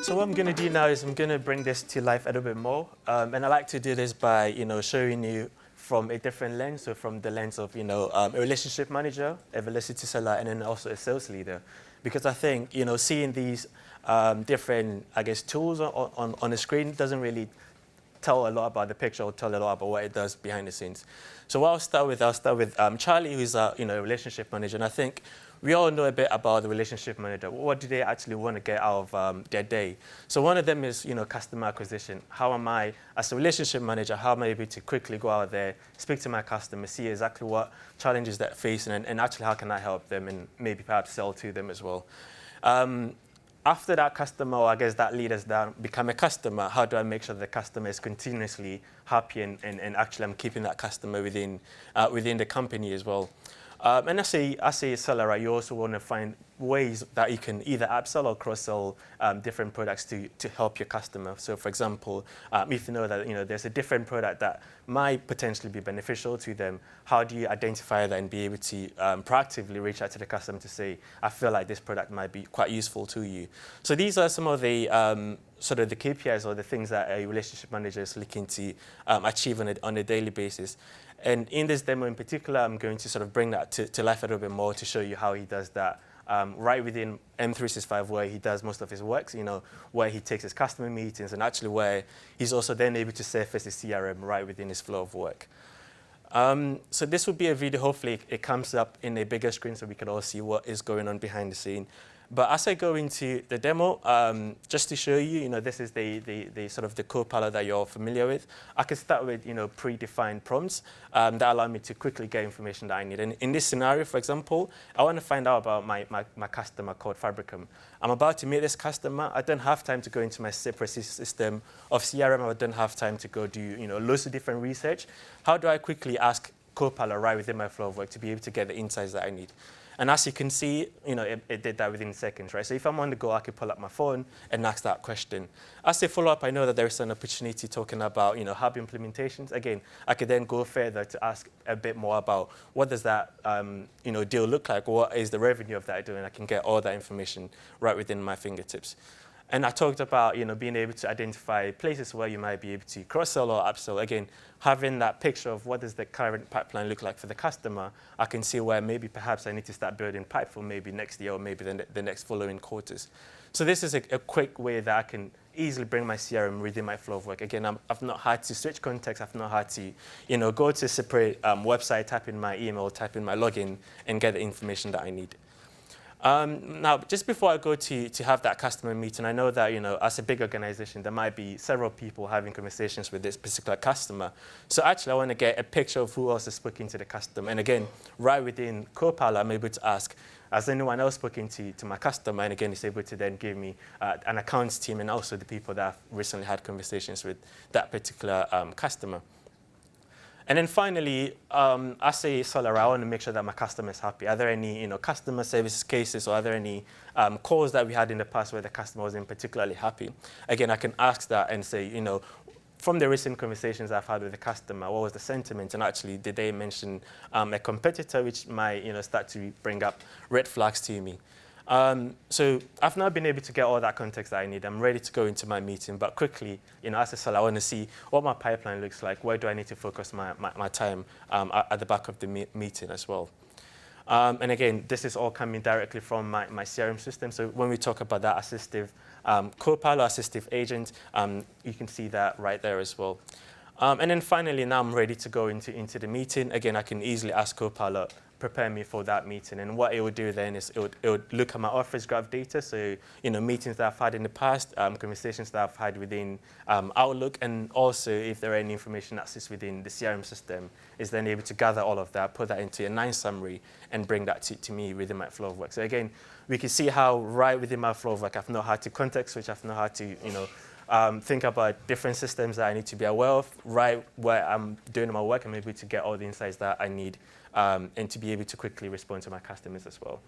So what I'm going to do now is I'm going to bring this to life a little bit more. And I like to do this by, showing you from a different lens, so from the lens of, a relationship manager, a velocity seller, and then also a sales leader. Because I think, seeing these different, tools on the screen doesn't really tell a lot about the picture or tell a lot about what it does behind the scenes. So what I'll start with Charlie, who's a relationship manager, and I think we all know a bit about the relationship manager. What do they actually want to get out of their day? So one of them is customer acquisition. How am I, as a relationship manager, how am I able to quickly go out there, speak to my customers, see exactly what challenges they're facing, and actually how can I help them and maybe perhaps sell to them as well. After that customer, or that leader's down, become a customer, how do I make sure the customer is continuously happy and actually I'm keeping that customer within the company as well? And as a seller, right, you also want to find ways that you can either upsell or cross-sell different products to help your customer. So, for example, if you know that there's a different product that might potentially be beneficial to them, how do you identify that and be able to proactively reach out to the customer to say, I feel like this product might be quite useful to you. So these are some of the sort of the KPIs or the things that a relationship manager is looking to achieve on a daily basis. And in this demo in particular, I'm going to sort of bring that to life a little bit more to show you how he does that right within M365, where he does most of his works, where he takes his customer meetings, and actually where he's also then able to surface his CRM right within his flow of work. So this would be a video. Hopefully it comes up in a bigger screen so we can all see what is going on behind the scene. But as I go into the demo, just to show you, this is the sort of the Copilot that you're familiar with. I can start with, predefined prompts that allow me to quickly get information that I need. And in this scenario, for example, I want to find out about my customer called Fabricum. I'm about to meet this customer. I don't have time to go into my separate system of CRM. I don't have time to go do, loads of different research. How do I quickly ask Copilot right within my flow of work to be able to get the insights that I need? And as you can see, it did that within seconds, right? So if I'm on the go, I could pull up my phone and ask that question. As a follow-up, I know that there is an opportunity talking about, hub implementations. Again, I could then go further to ask a bit more about what does that, deal look like? What is the revenue of that doing? I can get all that information right within my fingertips. And I talked about, being able to identify places where you might be able to cross-sell or upsell. Again, having that picture of what does the current pipeline look like for the customer, I can see where maybe perhaps I need to start building pipe for maybe next year or maybe the next following quarters. So this is a quick way that I can easily bring my CRM within my flow of work. Again, I've not had to switch context. I've not had to, go to a separate website, type in my email, type in my login, and get the information that I need. Now, just before I go to have that customer meeting, I know that, as a big organization, there might be several people having conversations with this particular customer. So actually, I want to get a picture of who else is speaking to the customer. And again, right within Copilot, I'm able to ask, has anyone else spoken to my customer? And again, it's able to then give me an accounts team and also the people that have recently had conversations with that particular customer. And then finally, as a seller, I want to make sure that my customer is happy. Are there any, customer service cases, or are there any calls that we had in the past where the customer wasn't particularly happy? Again, I can ask that and say, from the recent conversations I've had with the customer, what was the sentiment? And actually, did they mention a competitor which might, start to bring up red flags to me? So I've now been able to get all that context that I need. I'm ready to go into my meeting, but quickly, as a seller, I want to see what my pipeline looks like. Where do I need to focus my time at the back of the meeting as well? And again, this is all coming directly from my CRM system. So when we talk about that assistive Copilot, assistive agent, you can see that right there as well. And then finally, now I'm ready to go into the meeting. Again, I can easily ask Copilot, prepare me for that meeting. And what it would do then is it would look at my Office graph data, so meetings that I've had in the past, conversations that I've had within Outlook, and also if there are any information that sits within the CRM system, is then able to gather all of that, put that into a nice summary, and bring that to me within my flow of work. So again, we can see how right within my flow of work, I've not had to context switch, I've not had to think about different systems that I need to be aware of, right where I'm doing my work, and maybe to get all the insights that I need, and to be able to quickly respond to my customers as well.